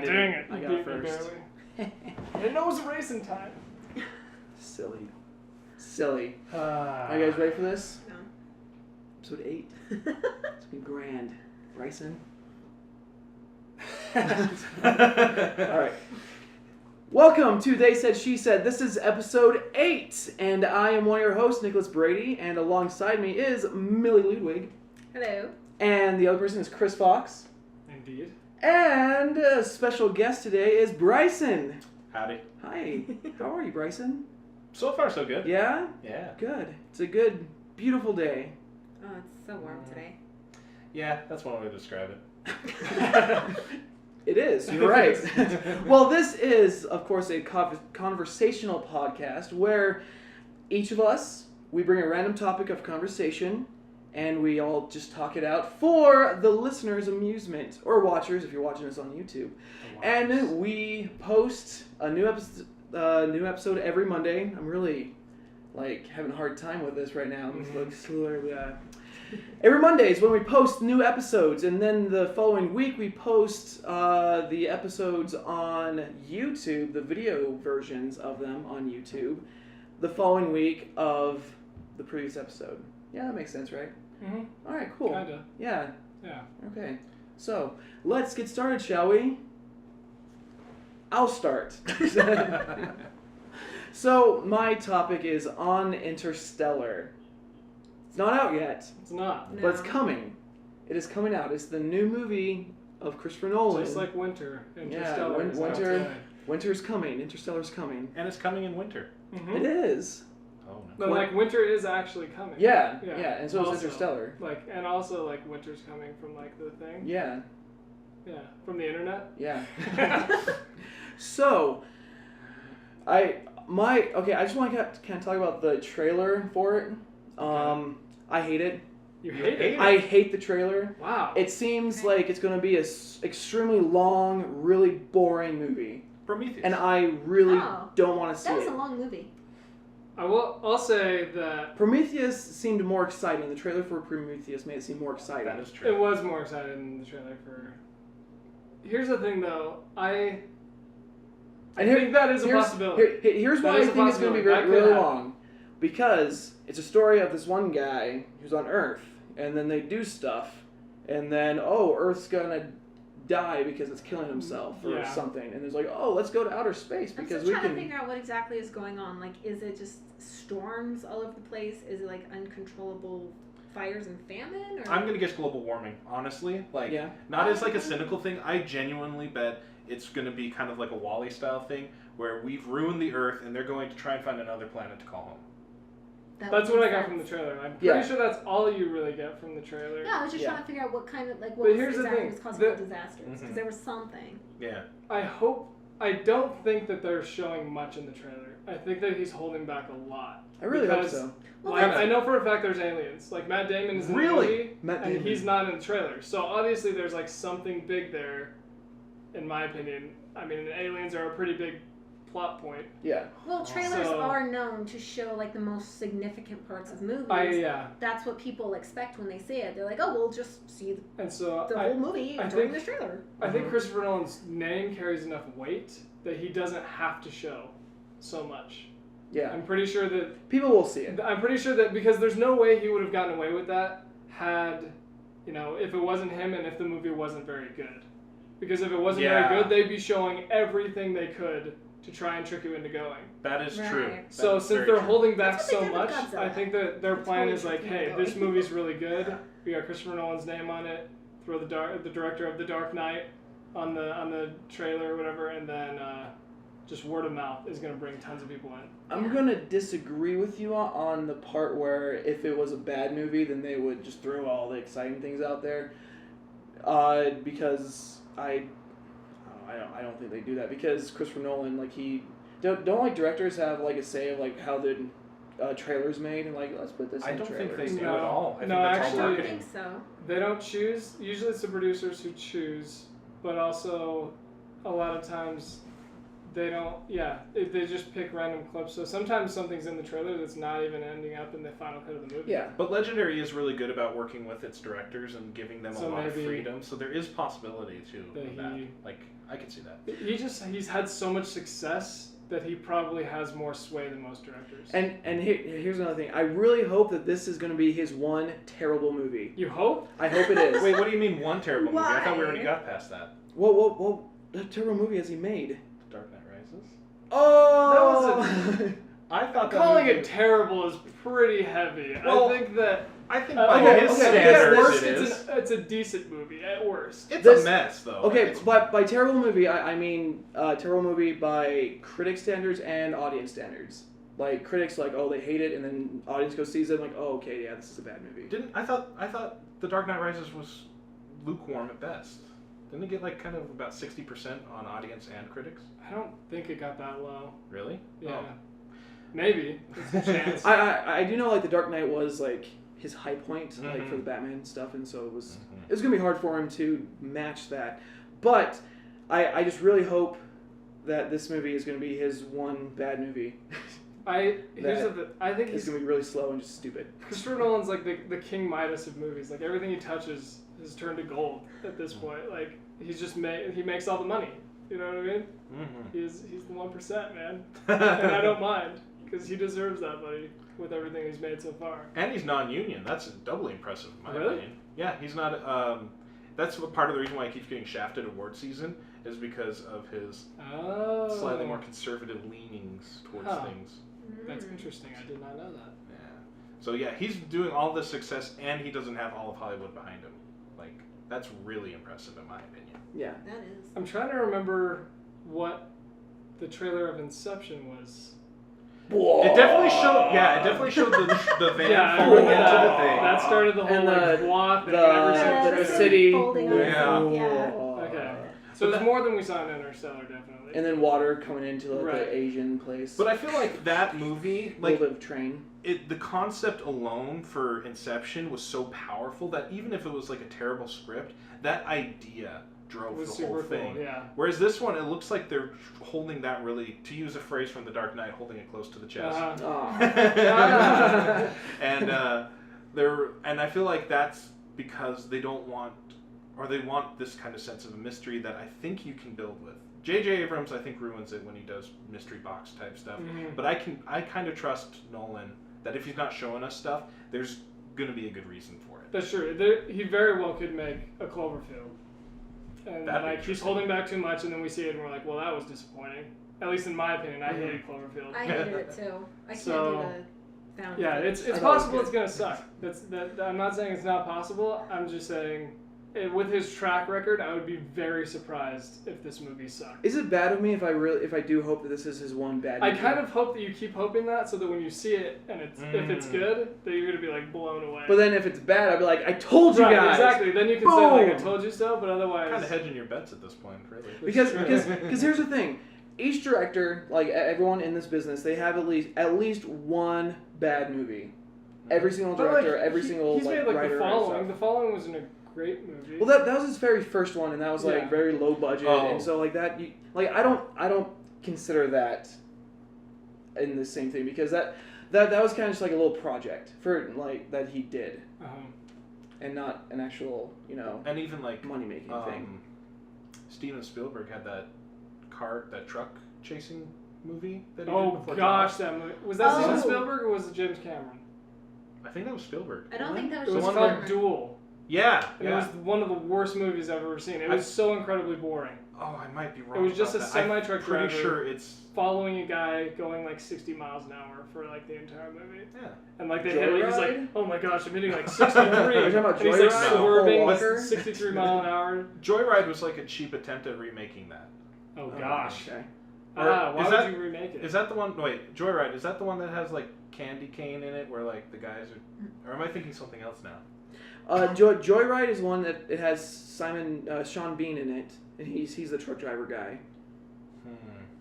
didn't. Dang it. I You got beat it me first. barely. I didn't know it was racing time. Silly. Silly. Uh, Are you guys ready for this? No. Episode 8. It's gonna be grand. Bryson? Alright. Welcome to They Said, She Said. This is episode 8, and I am one of your hosts, Nicolas Brady, and alongside me is Millie Ludwig. Hello. And the other person is Chris Fox. Indeed. And a special guest today is Bryson. Howdy. Hi. How are you, Bryson? So far, so good. Yeah? Yeah. Good. It's a good, beautiful day. Oh, it's so warm today. Yeah, that's one way to describe it. It is. You're right. Well, this is, of course, a conversational podcast where each of us, we bring a random topic of conversation and we all just talk it out for the listeners' amusement, or watchers if you're watching us on YouTube. And we post a new episode every Monday. I'm really having a hard time with this right now. Every Monday is when we post new episodes, and then the following week we post the episodes on YouTube, the video versions of them on YouTube, the following week of the previous episode. Yeah, that makes sense, right? Mm-hmm. All right, cool. Kinda. Yeah. Yeah. Okay. So, let's get started, shall we? I'll start. So, my topic is on Interstellar. It's not out yet. It's not. But it's coming. It is coming out. It's the new movie of Christopher Nolan. Just like winter. Yeah, Interstellar. is out winter. today. Winter's coming. Interstellar's coming. And it's coming in winter. Mhm. It is. Oh, But no. winter is actually coming. Yeah, Yeah. and so is Also, Interstellar. And also winter's coming from the thing. Yeah, Yeah. From the internet. yeah. So, I just want to kind of talk about the trailer for it. I hate it. You hate it? I hate the trailer. Wow. It seems like it's going to be a extremely long, really boring movie. Prometheus. And I really Oh. don't want to see That was it. a long movie. I'll say that Prometheus seemed more exciting. The trailer for Prometheus made it seem more exciting. That is true. it was more exciting than the trailer for. Here's the thing, though. I think that is a possibility. Here's why That I is a think it's going to be possibility. That could really happen. long. Because it's a story of this one guy who's on Earth, and then they do stuff, and then, Earth's going to die because it's killing himself or Yeah. something. And there's let's go to outer space I'm because still we trying can... to figure out what exactly is going on. Is it just storms all over the place? Is it uncontrollable fires and famine? Or I'm going to guess global warming, honestly. Yeah. Not as a cynical thing. I genuinely bet it's going to be kind of like a WALL-E style thing where we've ruined the Earth and they're going to try and find another planet to call home. That's what I got from the trailer. I'm pretty sure that's all you really get from the trailer. Yeah, I was just trying to figure out what kind of what But here's the exactly thing, was causing the disasters, because Mhm. there was something. Yeah. I don't think that they're showing much in the trailer. I think that he's holding back a lot. I really hope Because, so. Well, I know for a fact there's aliens. Matt Damon is in the movie, Matt and Damon. he's not in the trailer. So obviously there's something big there, in my opinion. I mean, aliens are a pretty big plot point. Yeah. Well, trailers So- are known to show the most significant parts of movies. Yeah. That's what people expect when they see it. They're like, oh, we'll just see And so the whole movie I during think- the trailer. I think Christopher Nolan's name carries enough weight that he doesn't have to show so much. Yeah. I'm pretty sure that because there's no way he would have gotten away with that had, if it wasn't him and if the movie wasn't very good. Because if it wasn't very good, they'd be showing everything they could to try and trick you into going. That is Right. true. That So is since very they're true. holding back That's what so they did with much, Godzilla. I think that their plan Totally is tricked me hey, into this going. movie's really good. We got Christopher Nolan's name on it. Throw the director of The Dark Knight on the trailer or whatever, and then just word of mouth is going to bring tons of people in. I'm going to disagree with you on the part where if it was a bad movie, then they would just throw all the exciting things out there. Because I don't think they do that. Because Christopher Nolan, he don't directors have a say of how the trailer's made and let's put this in the trailer. I don't think they do No. at all. I think No, that's actually- all I marketing. think so. They don't choose. Usually it's the producers who choose, but also a lot of times they don't. Yeah, they just pick random clips. So sometimes something's in the trailer that's not even ending up in the final cut of the movie. Yeah. But Legendary is really good about working with its directors and giving them a lot of freedom. So there is possibility too of that. Like I can see that. He's had so much success that he probably has more sway than most directors. And here's another thing. I really hope that this is going to be his one terrible movie. You hope? I hope it is. Wait, what do you mean one terrible movie? I thought we Why? already got past that. Well, what terrible movie has he made? Dark Knight Rises. Oh! I thought that Calling movie... it terrible is pretty heavy. Well, I think that I think by his okay, standards at worst it is. it's a decent movie. At worst, It's a mess though. Okay, by terrible movie, I mean terrible movie by critic standards and audience standards. Like critics like, oh, they hate it, and then audience goes sees it like, oh, okay, yeah, this is a bad movie. I thought The Dark Knight Rises was lukewarm at best. Didn't it get like kind of about 60% on audience and critics? I don't think it got that low. Really? Yeah, Oh. maybe. There's a chance. I do know like The Dark Knight was like his high point like Mhm. for the Batman stuff, and so it was Mhm. gonna be hard for him to match that. But I just really hope that this movie is gonna be his one bad movie. I think It's he's gonna be really slow and just stupid. Christopher Nolan's like the King Midas of movies. Like everything he touches has turned to gold at this point. Like he's just he makes all the money. You know what I mean? Mm-hmm. He's the 1%, man, and I don't mind because he deserves that money with everything he's made so far. And he's non-union. That's doubly impressive in my Really? opinion. Yeah, he's not. That's part of the reason why he keeps getting shafted award season is because of his slightly more conservative leanings towards things. That's interesting. I did not know that. Yeah. So yeah, he's doing all this success and he doesn't have all of Hollywood behind him. Like that's really impressive in my opinion. Yeah. That is. I'm trying to remember what the trailer of Inception was. It definitely showed. Yeah, it definitely showed the van Yeah, I falling remember into that. the thing. That started the whole And like the- walk thing. the city. Folding on Yeah. itself, yeah. Okay. So there's more than we saw in Interstellar, definitely. And then water coming into like Right. the Asian place. But I feel like that movie, a like little bit of train. the concept alone for Inception was so powerful that even if it was like a terrible script, that idea drove It was the whole super thing. cool, yeah. Whereas this one, it looks like they're holding that really, to use a phrase from The Dark Knight, holding it close to the chest. Oh. And and I feel like that's because they don't want, or they want this kind of sense of a mystery that I think you can build with. J.J. Abrams, I think, ruins it when he does mystery box type stuff. Mhm. But I kind of trust Nolan that if he's not showing us stuff, there's going to be a good reason for it. That's true. He very well could make a Cloverfield. And That'd be like he's interesting. holding back too much, and then we see it, and we're like, well, that was disappointing. At least in my opinion, I hated Cloverfield. I hated it too. I can't So, do the found Yeah, footage. it's I thought it was possible good. it's gonna suck. I'm not saying it's not possible. I'm just saying, with his track record, I would be very surprised if this movie sucked. Is it bad of me if I do hope that this is his one bad I movie? kind of hope that you keep hoping that, so that when you see it and if it's good, that you're gonna be like blown away. But then if it's bad, I'd be like, I told you Right, guys. exactly. Then you can say like, I Boom. told you so. But otherwise, Kind of hedging your bets at this point, really. Because True. here's the thing. Each director, like everyone in this business, they have at least one bad movie. Every single But, like, director, every he- single he's made like writer. The and Following. stuff. The Following was in a great movie. Well, that was his very first one, and that was like Yeah. very low budget, Oh. and so like that, I don't consider that in the same thing because that was kind of just like a little project for like that he did, and not an actual And even like money making thing. Steven Spielberg had that truck chasing movie that he Oh did before gosh, Jaws. that movie was that Oh. Steven Spielberg or was it James Cameron? I think that was Spielberg. I don't think that It was was just called Cameron. Duel. Yeah, And it was one of the worst movies I've ever seen. It was so incredibly boring. Oh, I might be wrong. It was just a about that. I'm semi-truck driver Pretty sure it's following a guy going like 60 miles an hour for like the entire movie. yeah. And like they hit it, he's like, Joyride? oh my gosh, I'm hitting like 63. Are you talking about and he's like Joyride? swerving Paul with Walker? 63 mile an hour. Joyride was like a cheap attempt at remaking that. Oh gosh. Okay. Why Is would that- you remake it? Is that the one? No, wait, Joyride. Is that the one that has like candy cane in it, where like the guys are? Or am I thinking something else now? Joyride is one that it has Sean Bean in it, and he's the truck driver guy.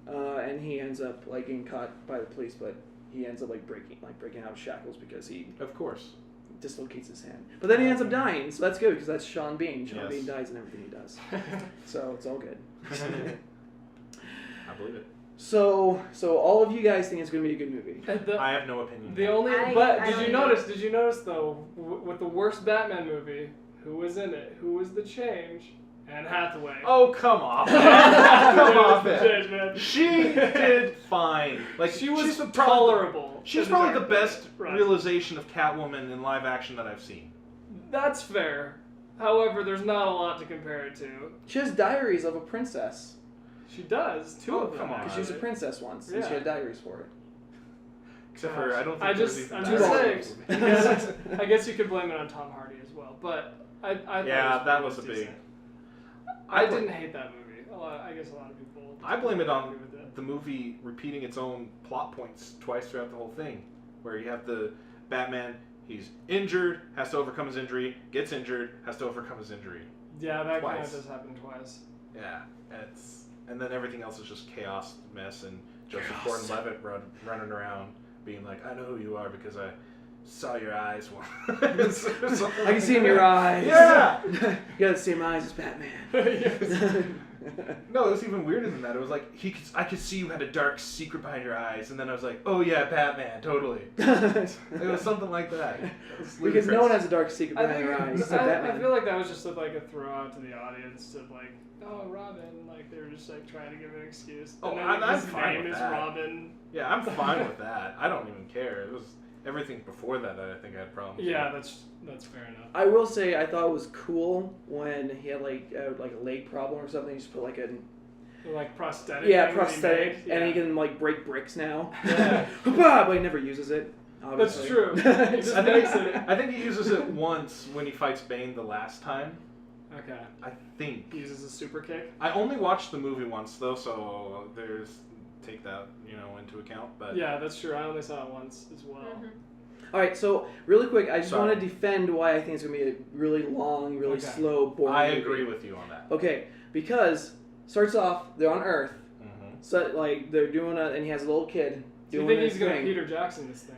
And he ends up like getting caught by the police, but he ends up like breaking out of shackles because he Of course. dislocates his hand. But then he ends up dying, so that's good because that's Sean Bean. Sean Yes. Bean dies in everything he does, so it's all good. I believe it. So all of you guys think it's going to be a good movie. I have no opinion. The only, did you notice though, with the worst Batman movie, who was in it? Who was the change? Anne Hathaway. Oh, come off. Come off it. Change, man. She did fine. Like she's tolerable. She's probably the best realization of Catwoman in live action that I've seen. That's fair. However, there's not a lot to compare it to. She has diaries of a princess. She does. Two of them. Come on. Because she was a princess once, and Yeah. she had diaries for it. Except for, I don't think I'm there's just even saying. I guess you could blame it on Tom Hardy as well, but I thought that was a decent. big. I didn't hate that movie. I guess a lot of people. I blame it on agree with that. the movie repeating its own plot points twice throughout the whole thing, where you have the Batman, he's injured, has to overcome his injury, gets injured, has to overcome his injury. Yeah, that kind of Twice. does happen twice. Yeah, and then everything else is just chaos, mess, and Joseph Gordon-Levitt running around being like, I know who you are because I saw your eyes once. I can see in your eyes. Yeah! You got the same eyes as Batman. No, it was even weirder than that. It was like, I could see you had a dark secret behind your eyes, and then I was like, oh yeah, Batman, totally. It was something like that. Because no one has a dark secret behind their eyes. Except I Batman. feel like that was just like a throw out to the audience of like, oh, Robin. Like they were just like trying to give an excuse. Oh, And then I'm his fine name with is that. Robin. Yeah, I'm fine with that. I don't even care. It was everything before that I think I had problems Yeah, with. that's fair enough. I will say I thought it was cool when he had like a leg problem or something. He just put like a Like prosthetic. yeah thing prosthetic, that he made. and he can like break bricks now. Yeah. But he never uses it. Obviously. That's true. He just makes it. I think he uses it once when he fights Bane the last time. Okay. I think. He uses a super kick. I only watched the movie once though, so take that into account. But Yeah, that's true. I only saw it once as well. Mm-hmm. All right, so really quick, I just Sorry. want to defend why I think it's gonna be a really long, really Okay. slow, boring. I movie. agree with you on that. Okay, because starts off they're on Earth, Mm-hmm. so like they're doing and he has a little kid Do you doing think his he's gonna thing. Peter Jackson this thing?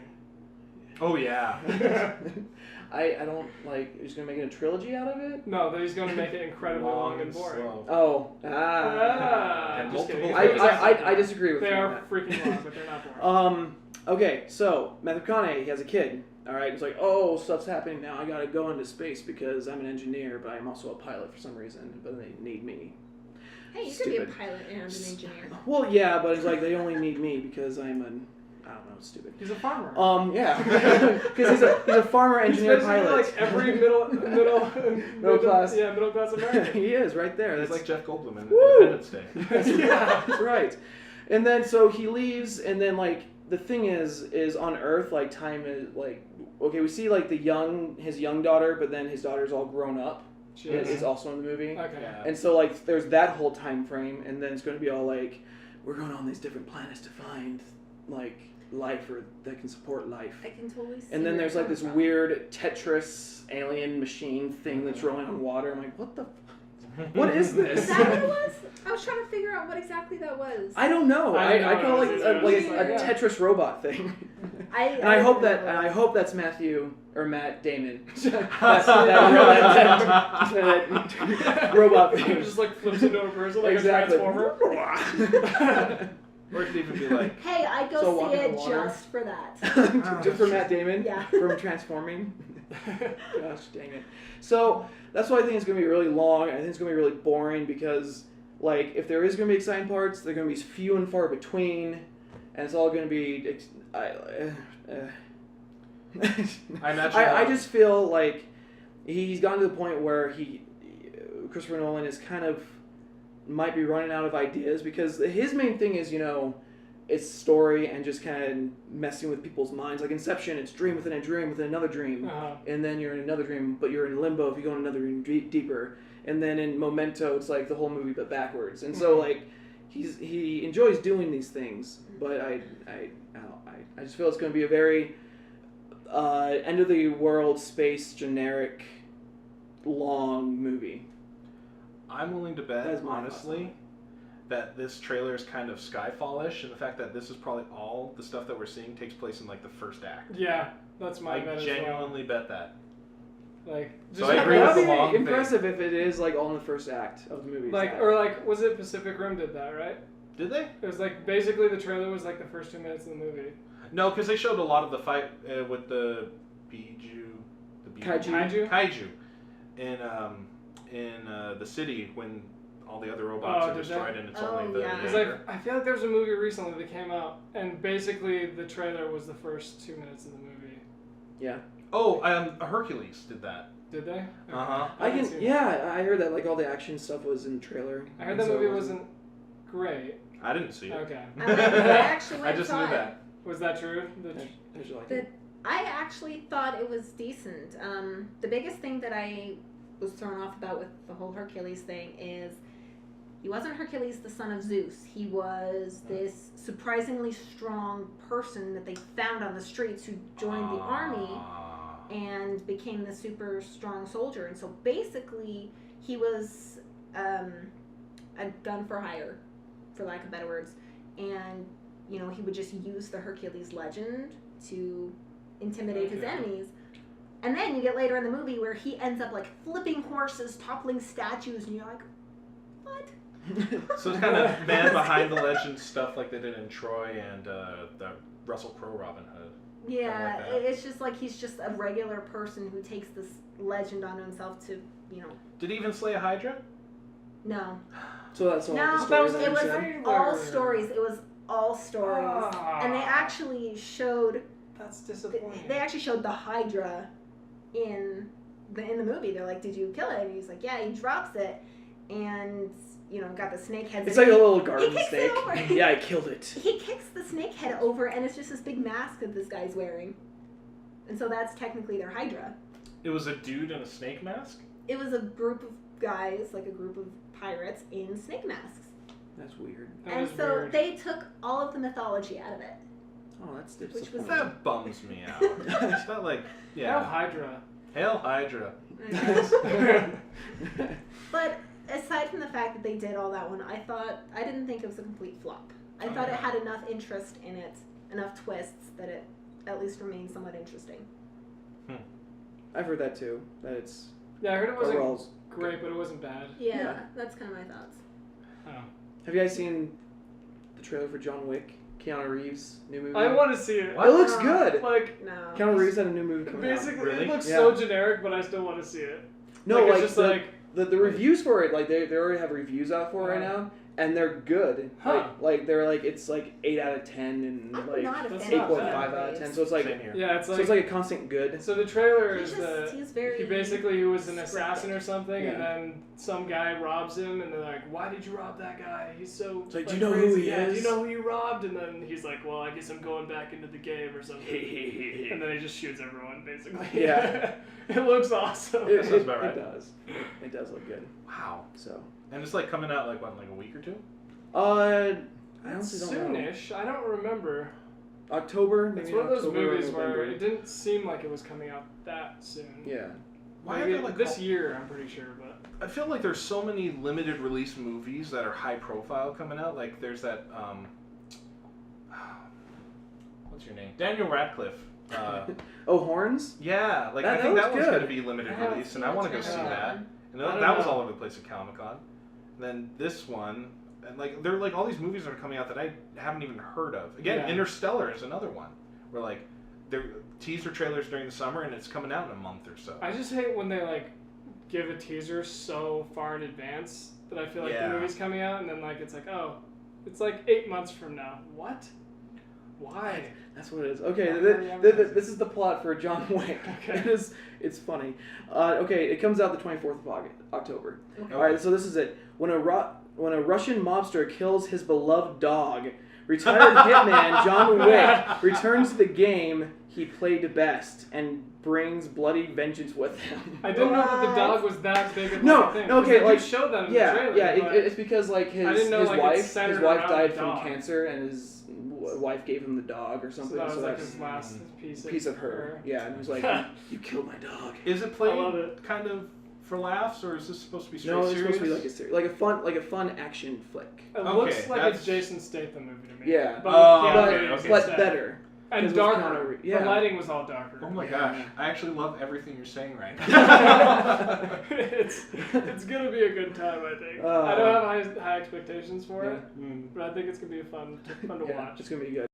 Oh yeah. I don't like. He's gonna make a trilogy out of it. No, that he's gonna make it incredibly long and boring. slow. Oh, And Just kidding. multiple- I disagree with They you. are on that. freaking long, but they're not boring. Okay, so Matthew McConaughey, he has a kid. All right, he's like, oh, stuff's happening now. I gotta go into space because I'm an engineer, but I'm also a pilot for some reason. But they need me. Hey, you could be a Stupid. pilot and an engineer. Well, yeah, but it's like they only need me because I'm an. I don't know, stupid. He's a farmer. Yeah, because he's a farmer, engineer, He's basically pilot. like every middle class. Yeah, middle class American. He is right there. It's That's like Jeff Goldblum in Woo! Independence Day. Yeah. That's right. And then so he leaves, and then like the thing is on Earth, like time is like okay, we see like his young daughter, but then his daughter's all grown up. She Is also in the movie. Okay. Yeah. And so like there's that whole time frame, and then it's going to be all like we're going on these different planets to find like life or that can support life. I can totally see. And then where there's you're like this coming from. weird Tetris alien machine thing that's rolling on water. I'm like, what the? What is this? Is that what it was? I was trying to figure out what exactly that was. I don't know. I don't I know call what it it is. like Yeah. a Tetris robot thing. And I hope that's Matthew or Matt Damon. that robot He thing. just like flips into a person like Exactly. a transformer. Or it could even be like, Hey, I'd So go walk see in it the water. just for that. Just for Matt Damon. Yeah. From Transforming. Gosh dang it. So that's why I think it's gonna be really long. I think it's gonna be really boring because like if there is gonna be exciting parts, they're gonna be few and far between, and it's all gonna be. I imagine. I just feel like he's gotten to the point where Christopher Nolan is kind of might be running out of ideas because his main thing is it's story and just kind of messing with people's minds. Like Inception, it's dream within a dream within another dream, and then you're in another dream, but you're in limbo if you go in another dream deeper. And then in Memento, it's like the whole movie but backwards. And so like he enjoys doing these things, but I just feel it's going to be a very end of the world space generic long movie. I'm willing to That bet, is my honestly, that this trailer is kind of Skyfall-ish, and the fact that this is probably all the stuff that we're seeing takes place in like the first act. Yeah, that's my bet I as genuinely bet that. well. Like, So I agree That'd with be the long impressive if it is like all in the first act of the movie. like, or like, was it Pacific Rim did that, right? Did they? It was like basically the trailer was like the first 2 minutes of the movie. No, because they showed a lot of the fight with the kaiju in the city when all the other robots are destroyed and it's only the. Yeah. I feel like there was a movie recently that came out and basically the trailer was the first 2 minutes of the movie. Yeah. Oh, Hercules did that. Did they? Uh-huh. I heard that like all the action stuff was in the trailer. I heard that movie wasn't great. I didn't see it. Okay. I just knew that. Was that true? I actually thought it was decent. The biggest thing that I was thrown off about with the whole Hercules thing is he wasn't Hercules, the son of Zeus. He was this surprisingly strong person that they found on the streets who joined the army and became the super strong soldier. And so basically he was a gun for hire, for lack of better words. And, you know, he would just use the Hercules legend to intimidate his enemies. And then you get later in the movie where he ends up like flipping horses, toppling statues, and you're like, what? So it's kind of man behind the legend stuff like they did in Troy and the Russell Crowe Robin Hood. Yeah, like it's just like he's just a regular person who takes this legend onto himself to, you know. Did he even slay a Hydra? No. So that's all No, the stories it was said? all stories. It was all stories. And they actually showed. That's disappointing. They actually showed the Hydra in the movie. They're like, "Did you kill it?" And he's like, "Yeah." He drops it, and you know, got the snake head. It's like a little garden snake. snake. Yeah, I killed it. He kicks the snake head over, and it's just this big mask that this guy's wearing, and so that's technically their Hydra. It was a dude in a snake mask? It was a group of guys, like a group of pirates in snake masks. That's weird. And so they took all of the mythology out of it. Oh, that's disappointing. That bums me out. It's not like, Hail Hydra. Hail Hydra. But aside from the fact that they did all that one, I didn't think it was a complete flop. I thought it had enough interest in it, enough twists, that it at least remained somewhat interesting. I've heard that too. That it's. Yeah, I heard it wasn't great, but it wasn't bad. Yeah, that's kind of my thoughts. Oh. Have you guys seen the trailer for John Wick? Keanu Reeves' new movie? I want to see it. What? It looks good. Like, no. Keanu Reeves had a new movie coming out. Basically, it looks so generic, but I still want to see it. No, it's just the reviews for it, like they already have reviews out for it right now, and they're good. Huh. Like they're like it's like 8 out of 10 and I'm like not a fan 8.5 of out of 10. So it's like yeah, it's like a constant good. So the trailer is he was an assassin or something, and then some guy robs him, and they're like, "Why did you rob that guy? He's so." It's like, do you know who he is? Do you know who you robbed? And then he's like, "Well, I guess I'm going back into the game or something." And then he just shoots everyone, basically. Yeah. It looks awesome. It does. It does look good. Wow. So. And it's like coming out like what, like a week or two? I honestly don't know. Soonish. I don't remember. October. It's one of those movies where it didn't seem like it was coming out that soon. Yeah. Maybe this year, I'm pretty sure, but I feel like there's so many limited release movies that are high profile coming out. Like there's that what's your name? Daniel Radcliffe. Horns? Yeah, like I think that one's going to be limited release, and I want to go see that. And that was all over the place at Comic-Con. Then this one, and like they're like all these movies that are coming out that I haven't even heard of. Again, Interstellar is another one where like they're teaser trailers during the summer, and it's coming out in a month or so. I just hate when they like give a teaser so far in advance that I feel like the movie's coming out, and then like it's like, oh, it's like 8 months from now. What? Why? That's what it is. Okay, this is the plot for John Wick. Okay. It's funny. Okay, it comes out the 24th of October. Okay. All right, so this is it. When a Russian mobster kills his beloved dog, retired hitman John Wick returns to the game he played best and brings bloody vengeance with him. I didn't know that the dog was that big of a thing. No, okay, like show that in the trailer. Yeah, it's because like his wife died from dog. cancer, and his wife gave him the dog or something. So that was like his last piece of her. Yeah, and he was like, "You killed my dog." Is it played kind of for laughs, or is this supposed to be straight serious? No, it's supposed to be like a fun action flick. It looks like it's Jason Statham movie to me. Yeah, but better. And 'Cause it was darker. kinda The lighting was all darker. Oh my gosh, I actually love everything you're saying right now. It's gonna be a good time, I think. I don't have high expectations for it, but I think it's gonna be fun to watch. It's gonna be good.